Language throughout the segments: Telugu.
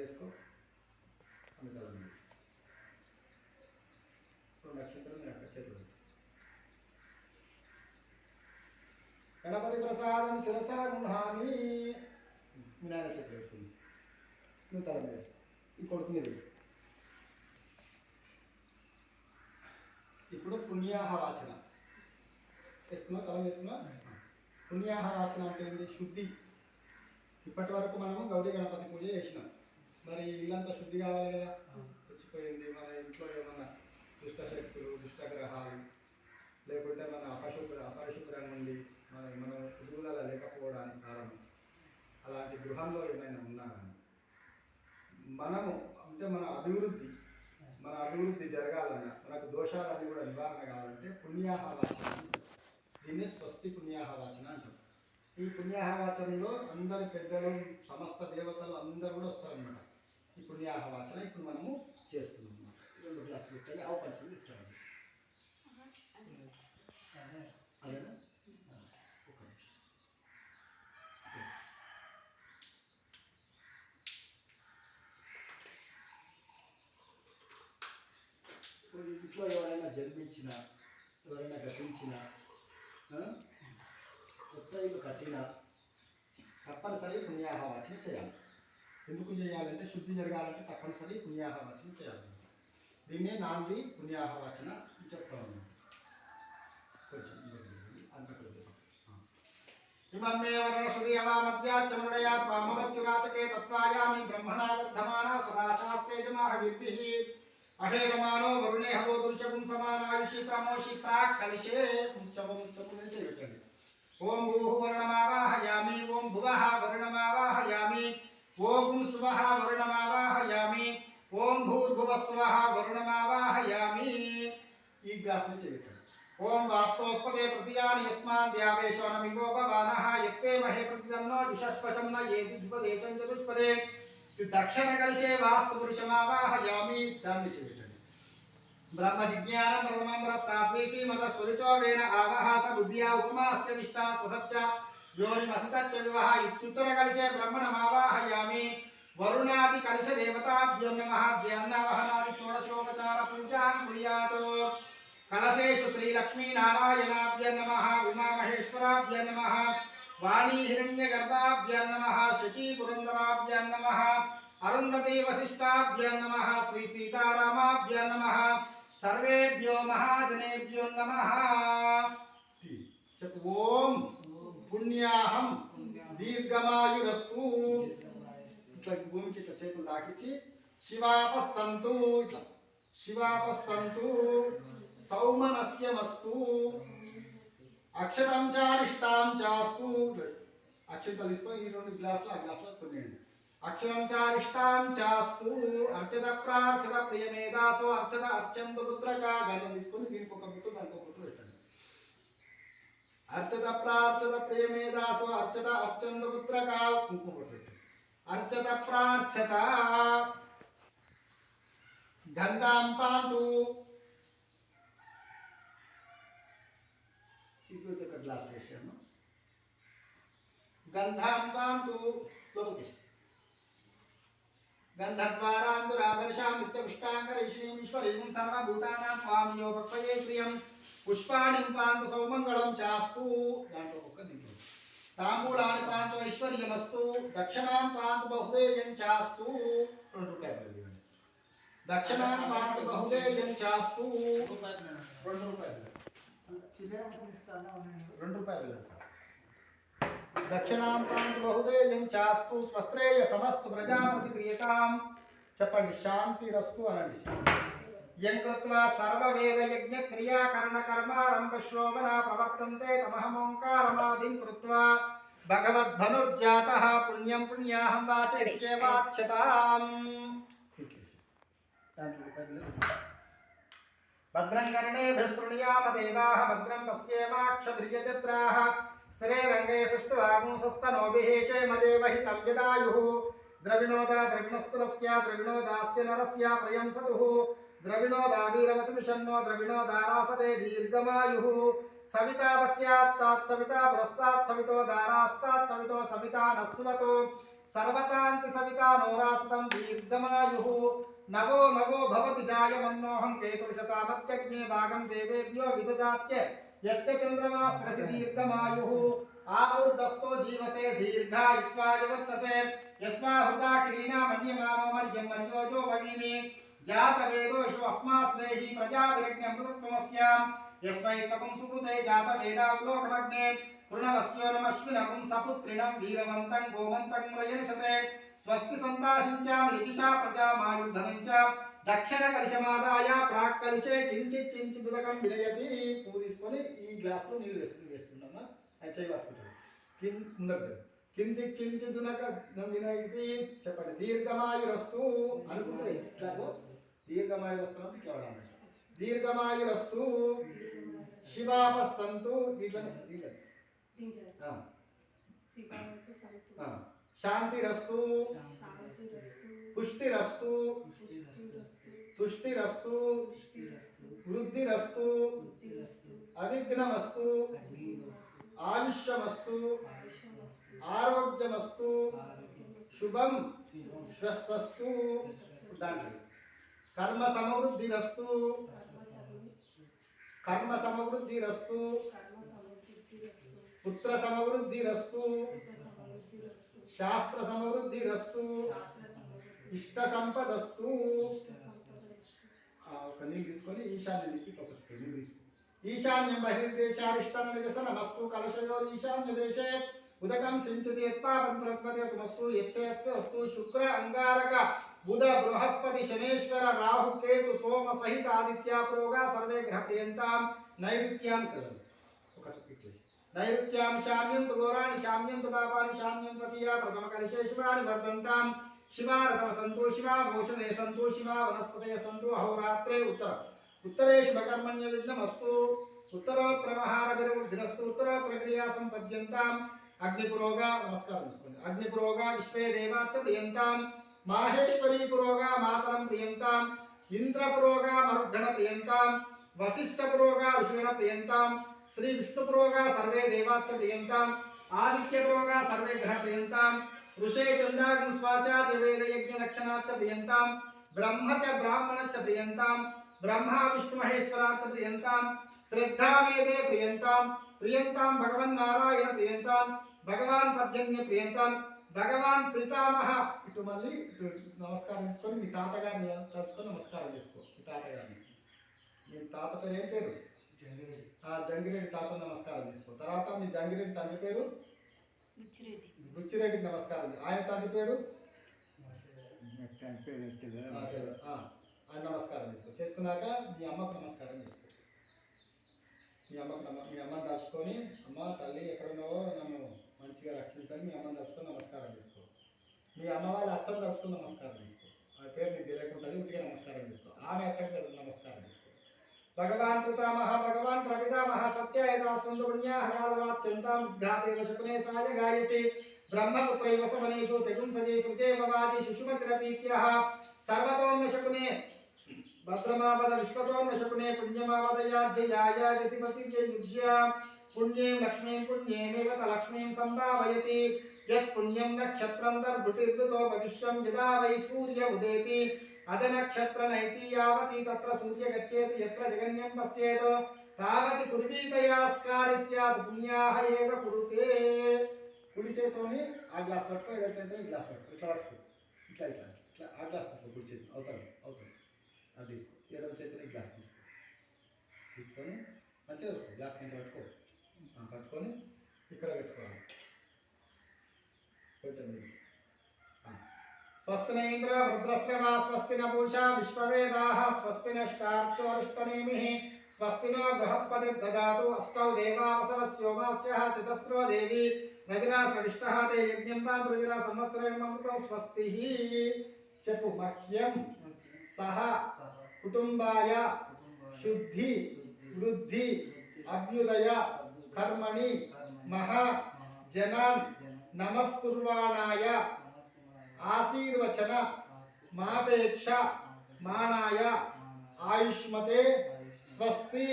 వేసుకో. అన్ని తల మీద 2 నక్షత్రాలు మీ అక్క చేతులు. గణపతి ప్రసాదం శిరసా గృహామి. మీ నాయన చేతులు పెట్టుకుంది. నువ్వు తల మీద వేసుకో. ఈ కొడుకు మీద. ఇప్పుడు పుణ్యాహ వాచన వేసుకున్నా. తల వేసుకున్నా. పుణ్యాహ వాచన అంటే ఏంటి? శుద్ధి. ఇప్పటి వరకు మనము గౌరీ గణపతి పూజ చేసినాం. మరి ఇల్లంతా శుద్ధి కావాలి కదా. వచ్చిపోయింది మన ఇంట్లో ఏమన్నా దుష్ట శక్తులు, దుష్టగ్రహాలు, లేకుంటే మన అపరిశుభ్రంగా ఉండి మనం ఎదుగుదల లేకపోవడానికి కారణం అలాంటి గృహంలో ఏమైనా ఉన్నా కానీ మనము అంటే మన అభివృద్ధి జరగాలన్నా, మనకు దోషాలన్నీ కూడా నివారణ కావాలంటే పుణ్యాహ వాచన. దీన్ని స్వస్తి పుణ్యాహ వాచన అంటాం. ఈ పుణ్యాహ వాచనలో అందరి పెద్దలు, సమస్త దేవతలు అందరూ కూడా వస్తారనమాట. ఈ పుణ్యాహ వాచన ఇప్పుడు మనము చేస్తున్నాం. 2 గ్లాసులు పెట్టాలి. ఆవు పంచదార ఇస్తారండి. అదేనా? ఒక నిమిషం. ఇంట్లో ఎవరైనా జన్మించినా, ఎవరైనా గతించినా, కొత్త ఇల్లు కట్టినా తప్పనిసరి పుణ్యాహ వాచన చేయాలి. ఎందుకు చేయాలంటే శుద్ధి జరగాలంటే తప్పనిసరి పుణ్యాహ వాచన చేయాలి. దీన్నే నాంది పుణ్యాహ వాచన చెప్తా ఉన్నాను. కొంచెం ఇమమ్మే వర్ణసుదేవా మధ్యాచమృడయా త్వామవస్యురాచకే తత్వాయామి బ్రహ్మణా వర్ధమానా సదా శాస్తేజమాహ విర్భిః అహేడమానో వరుణే హవో దుర్శకుం సమానాయుషి ప్రమోషి ప్రాక్ కలిషే చవం చేయటండి. ఓం భూః వరుణమావాహయామి. ఓం భువః వరుణమావాహయామి. ఓం స్వః వరుణమావాహయామి. ఓం భూర్భువస్వః వరుణమావాహయామి. ఈ గ్లాస్ నుంచి చేయటండి. ఓం వాస్తోస్పదే ప్రతియాని యస్మాన్ ద్యావేశో నమిగో భవానః యత్వే మహే ప్రతిదన్నో దిశస్పశం న ఏది ద్విపదేశం చతుష్పదే దక్షిణ కలిసే వాస్తు పురుషమావాహయామి. దాన్ని చేయటండి. బ్రహ్మ జిజ్ఞానం బ్రహ్మం సాత్వేసి మత సురిచోవేన ఆవహాస బుద్ధ్యా ఉపమాస్య విష్టా స్వసచ్చ యోనిమసతచ్చ వివహ ఇత్యుత్తర కలిసే బ్రహ్మణమావాహయామి. వరుణాది కలిస దేవతాభ్యో నమః. ధ్యానవహనాది షోడశోపచార పూజాం కుర్యాత్. కలశేషు శ్రీ లక్ష్మీ నారాయణాభ్య నమః. ఉమామహేశ్వరాభ్య నమః. వాణీ హిరణ్యగర్భాభ్య నమః. శచీ పురందరాభ్య నమః. అరుంధతీ వశిష్టాభ్య నమః. శ్రీ సీతారామాభ్య నమః. సర్వేభ్యో మహాజనేభ్యో నమః. చెప్పు. ఓం పుణ్యాహం దీర్ఘమాయురస్తు. ఇట్లా భూమికి ఇట్లా చేతులు దాకిచ్చి శివాపస్సంతు. ఇట్లా శివాపస్సంతు సౌమనస్యమస్తు అక్షతం చారిష్టాం చాస్తు. అక్షతలు తీసుకొని ఈ 2 గ్లాసులు ఆ గ్లాసులో కొనేయండి. అక్షరం చారిష్టాం చాస్తు అర్చత ప్రార్చత ప్రియమేదాసో అర్చత అర్చంతు పుత్రక. గంధం తీసుకొని దీనికి ఒక బుట్టు దానికి ఒక బుట్టు పెట్టండి. అర్చత ప్రార్చత ప్రియమేదాసో అర్చత అర్చంతు పుత్రక. కుంకుమ బుట్టు పెట్టండి. అర్చత ప్రార్చత గంధాం పాంతు. ఇప్పుడు ఒక గ్లాస్ వేసాను. గంధాం పాంతు లోపలికి గంధద్వారాందురాదర్శాం నిత్యపుష్టాంగరీషిణీం ఈశ్వరీం సర్వభూతానాం స్వామియో భక్తయే ప్రియం పుష్పాణిం పాంతు సౌమంగళం చాస్తు. దాంట్లో ఒక దీంట్లో తాంబూలాని పాంతు ఐశ్వర్యమస్తు. దక్షిణాం పాంతు బహుదేయం చాస్తు. 2 రూపాయలు. దక్షిణాం పాంతు బహుదేయం చాస్తు. 2 రూపాయలు. 2 రూపాయలు. దక్షిణాం పాంతు బహుదేయం చాస్తు. స్వస్త్రేయ సమస్తు ప్రజాపతి ప్రియతాం. చెప్పండి. శాంతిరస్తు అనండి. యం కృత్వా సర్వవేద యజ్ఞ క్రియాకరణ కర్మారంభ శోభన ప్రవర్తంతే తమహమోంకారమాదిం కృత్వా భగవద్భనుర్జాతః పుణ్యం పుణ్యాహం వాచయిత్యేవాచ్యతాం. భద్రం కర్ణేభిః శృణుయామ దేవాః భద్రం పశ్యేమాక్షభిర్యజత్రాః స్థిరే రంగే సుష్ఠువాగుంసస్తనోభిः क्षेमदेवहितं यदायुः द्रविणोदा द्रविणस्तुलस्य द्रविणोदास्य नरस्य प्रियंसतुः द्रविणोदा वीरमतिमिषन्नो द्रविणोदारासते दीर्घमायुः सविता पश्चात्तात् सविता पुरस्तात् सवितो दारास्तात् सवितो सविता नः सुमतो सर्वतान्ति सविता नोरासतं दीर्घमायुः नवो नवो भवति जायमन्नोऽहं केतुर्षसामत्यग्ने भागं देवेभ्यो विददात्य यच्च चन्द्रमास्त्रसि दीर्घमायुः आहुर्दस्तो जीवसे दीर्घायुत्वाय वत्ससे यस्माहुता किरीना मन्यमानो मर्यं मर्योजो भवीमि जातवेदोषु अस्मास्नेहि प्रजाविरज्ञमृतत्वमस्याम् यस्मै त्वं सुकृते जातवेदावलोकमग्ने कृणवस्यो नमश्विनकुं सपुत्रिणं वीरवन्तं गोमन्तं प्रयनिषते स्वस्ति सन्ताशिंचां यजुषा प्रजामायुर्धनं च दक्षिणकलशमादाय प्राक्कलशे किञ्चित् चिञ्चिदुदकं विनयति పూదిసుకొని ఈ గ్లాసులో నీళ్ళు వేస్తున్నామా అది చేయి పట్టుకుంటాడు ముందర కింది చించుదునక వినయతి చెప్పండి దీర్ఘమాయురస్తు అనుకుంటే దీర్ఘమాయురస్తు అంటే ఇట్లా వాడాలి దీర్ఘమాయురస్తు శివాపస్సంతు దీంట్లో శాంతిరస్తు పుష్టిరస్తు తుష్టిరస్తు వృద్ధిరస్తు అవిఘ్నమస్తు ఆయుష్యమస్తు ఆరోగ్యమస్తు శుభం స్వస్తస్తు దాంట్లో కర్మ సమవృద్ధిరస్తు కర్మ సమవృద్ధిరస్తు పుత్ర సమవృద్ధిరస్తు శాస్త్ర సమవృద్ధిరస్తు ఇష్ట సంపదస్తు ఒక నీళ్ళు తీసుకొని ఈశాన్యానికి పక్కకు నీళ్ళు తీసుకో ఈశాన్యం బహిర్దేశారిష్టనమస్తు కలశయోర్ ఈశాన్య దేశే ఉదకం సించతి యత్పాపంత్రత్మస్తు యచ్చయత్స్తు శుక్ర అంగారక బుధ బృహస్పతి శనేశ్వర రాహు కేతు సోమ సహిత ఆదిత్య పురోగా సర్వే గ్రహ ప్రియంతాం నైరుత్యాం ఒక చుక్కి నైరుత్యాం శామ్యంతు ఘోరాణి శామ్యంతు పాపాని శామ్యంతు తీయా ప్రథమ కలశే శివాని వర్ధంతాం శివారథమ సంతో శివా భూషణే సంతో శివా వనస్పతయ సంతో అహోరాత్రే उत्तरे शुभकर्मण्य विघ्नमस्तु उत्तरोत्तर महारविर्वृद्धिरस्तु उत्तरोत्तर क्रिया संपद्यन्ताम् अग्निपुरोगा नमस्कार अग्निपुरोगा विश्वे देवाच्च प्रियन्ताम् माहेश्वरी पुरोगा मातरं प्रियन्ताम् इंद्रपुरोगा मरुद्गण प्रियन्ताम् वसिष्ठपुरोगा ऋषिगण प्रियन्ताम् श्री विष्णुपुरोगा सर्वे देवाच्च प्रियन्ताम् आदित्यपुरोगा सर्वे ग्रह प्रियन्ताम् ऋषे चन्द्राग्नि स्वाचार्य वेद यज्ञ लक्षणाच्च प्रियन्ताम् ब्रह्म च ब्राह्मणच्च प्रियन्ताम् ब्रह्मा विष्णु महेश्वराच्च प्रियन्ताम् श्रद्धा वेदे प्रियन्ताम् प्रियन्ताम् भगवन् नारायण प्रियन्ताम् भगवान् पर्जन्य प्रियन्ताम् भगवान् पितामह इटु मल्ली नमस्कार చేసుకొని మీ తాతగారిని తలుచుకొని నమస్కారం చేసుకో మీ తాతగారిని మీ తాత పేరు ఏం పేరు జంగిరెడ్డి జంగిరెడ్డి తాతను నమస్కారం చేసుకో తర్వాత మీ జంగిరెడ్డి తండ్రి పేరు బుచ్చిరెడ్డికి నమస్కారం ఆయన తండ్రి పేరు ఆయన నమస్కారం చేసుకో చేసుకున్నాక మీ అమ్మకు నమస్కారం చేసుకో మీ అమ్మని తలుచుకొని అమ్మ తల్లి ఎక్కడున్నావో నన్ను మంచిగా రక్షించని మీ అమ్మని తలుచుకొని నమస్కారం చేసుకో మీ అమ్మ వాళ్ళ అత్తను తలుచుకొని నమస్కారం చేసుకో ఆ పేరు నీకు తెలియకుంటుంది ఉట్టిగా నమస్కారం చేసుకో ఆమె అక్కడికి నమస్కారం చేసుకో భగవాన్ పితామహ భగవాన్ ప్రపితామహ సత్యాయతా సుందరుణ్యాహయాలవాచ్యంతాం ఘాతేన శకునే సాయ గాయసి బ్రహ్మపుత్రైవ సమనేషు శకుంసజే సుజేమవాజి శిశుమతిరపీత్యః సర్వతోమ్న శకునే భద్రమావద విశ్వతోమ్న శకునే పుణ్యమావదయాజ్యయాయాజతిమతిర్యయుజ్య పుణ్యేం లక్ష్మీం పుణ్యేమేవ లక్ష్మీం సంభావయతి యత్ పుణ్యం నక్షత్రం దర్భుతిర్భుతో భవిష్యం యదా వై సూర్య ఉదేతి అద నక్షత్ర నైతి యావతి తత్ర సూర్య గచ్చేతి యత్ర జగన్యం పశ్యేత్ తావతి కుర్వీతయాస్కారి స్యాత్ పుణ్యాహ ఏవ కురుతే కుడి చేతోని ఆ గ్లాస్ పట్టుకో ఏదైతే ఈ గ్లాస్ పట్టుకో ఇట్లా పట్టుకో ఇట్లా ఇట్లా ఇట్లా ఆ గ్లాస్ తీసుకో కుడి చేతి అవుతుంది అది తీసుకో ఎడమ చేతిని గ్లాస్ తీసుకొని మంచిగా గ్లాస్ కొంచెం పట్టుకొని ఇక్కడ పెట్టుకోవాలి కొంచెం స్వస్తి ఇంద్ర రుద్రశ్రవా స్వస్తి పూషా విశ్వవేదాః స్వస్తి నష్టాక్షోరిష్టనేమిః స్వస్తి నో బృహస్పతిర్దదాతు అష్టౌ దేవావసవస్యోమాస్యః చతస్రో దేవి రజనాశ్రవిష్టః తే యజ్ఞం పాంతురజన సంవత్సరేణమృతం స్వస్తి చెప్పు మహ్యం సహ కుటుంబాయ శుద్ధి వృద్ధి అభ్యుదయ కర్మణి మహా జనాన్ నమస్కుర్వాణాయ ఆశీర్వచన మాపేక్ష మాణాయ ఆయుష్మతే స్వస్తి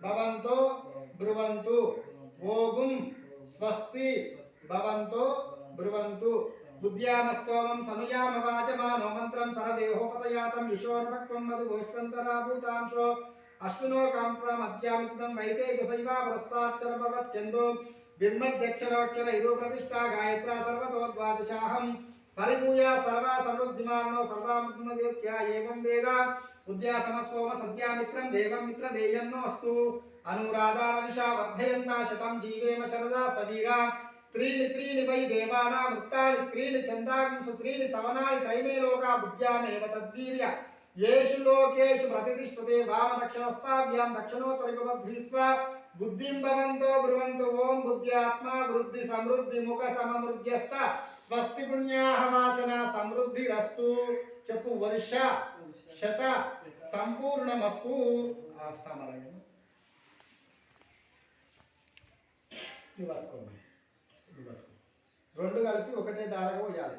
భవంతో బ్రువంతు ఓగుం స్వస్తి భవంతో బ్రువంతు बुद्ध्यामस्तोमं सनुयाम वाचमानो मंत्रं सरदेहोपतयातं यशोर्भक्त्वं मधुगोष्ठन्तराभूतांशो अष्टुनो काम्प्रमध्यामितं वैतेजसैवा प्रस्ताच्चरभवच्छन्दो विर्मध्यक्षरोक्षर इरो प्रतिष्ठा गायत्रा सर्वतो द्वादशाहं परिपूया सर्वा सर्वद्धिमानो सर्वामुद्धिमदेत्या एवं वेद उद्यासमस्वम सद्यामित्रं देवं मित्रदेयन्नो अस्तु अनुराधानविषा वर्धयन्ता शतं जीवेम शरदा सवीरा त्रीणि त्रीणि वै देवानां वृत्तानि त्रीणि छन्दांसु त्रीणि सवनानि त्रैमे लोका बुद्ध्यामेव तद्वीर्य येषु लोकेषु प्रतिष्ठते वामदक्षिणस्ताभ्यां दक्षिणोत्तरयुगमध्रीत्वा बुद्धिं भवन्तो ब्रुवन्तु ओं बुद्ध्यात्मा वृद्धि समृद्धि मुख सममृद्ध्यस्त स्वस्ति पुण्याः वाचना समृद्धिरस्तु చెప్పు వర్ష శత సంపూర్ణమస్తు ఆస్థామలంగా రెండు కలిపి ఒకటే దారగా పోయాలి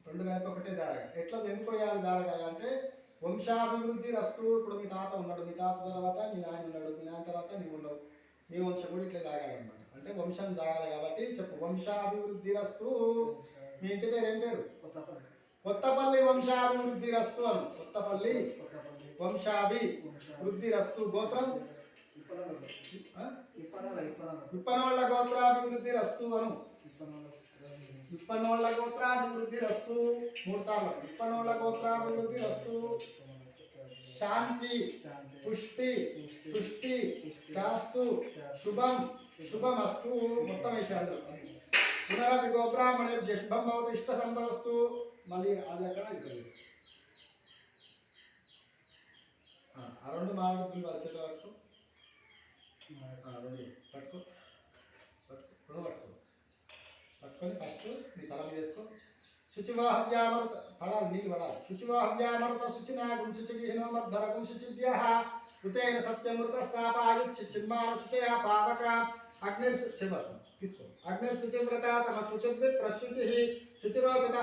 రెండు కలిపి ఒకటే దారగా ఎట్లా ఎందుకు పోయాలి దారగా అంటే వంశాభివృద్ధి రస్తు ఇప్పుడు మీ తాత ఉన్నాడు మీ తాత తర్వాత మీ నాయన ఉన్నాడు మీ నాయన తర్వాత నీవు ఉన్నావు మీ వంశం కూడా ఇట్లా జాగాలన్నమాట అంటే వంశం జాగాలి కాబట్టి చెప్పు వంశాభివృద్ధి రస్తు మీ ఇంటి పేరు ఏం పేరు కొత్తపల్లి వంశాభివృద్ధి రస్తు అను కొత్తపల్లి వంశాభివృద్ధి రస్తు గోత్రం విప్పనోళ్ళ గోత్రాభివృద్ధి రస్తు అను విప్పనోళ్ళ గోత్రాభివృద్ధి రస్తు మూడు సార్లు విప్పనోళ్ళ గోత్రాభివృద్ధి రస్తు శాంతి పుష్టి తుష్టి శాస్తు శుభం శుభమస్తు మొత్తం వేసాడు పునరపి గోబ్రాహ్మణేభ్య శుభం భవతు ఇష్ట సంపదస్తు మళ్ళీ అది అక్కడ ఇక్కడ ఆ రెండు మాట్లాడుతుంది వచ్చేట వరకు రెండు పట్టుకో రెండు పట్టుకో పట్టుకొని ఫస్ట్ నీ తల మీద వేసుకో శుచివాహవ్యామృత పడాలి నీళ్ళు పడాలి శుచివాహవ్యామృత శుచినాగం శుచివిహీనో మద్ధరకం శుచిభ్య ఉతేన సత్యమృత సాపాయుచ్చి చిన్మాన శుచయ పావక అగ్నిర్ తీసుకో అగ్నిర్ శుచివ్రత తమ శుచిర్వి ప్రశుచి శుచిరోచన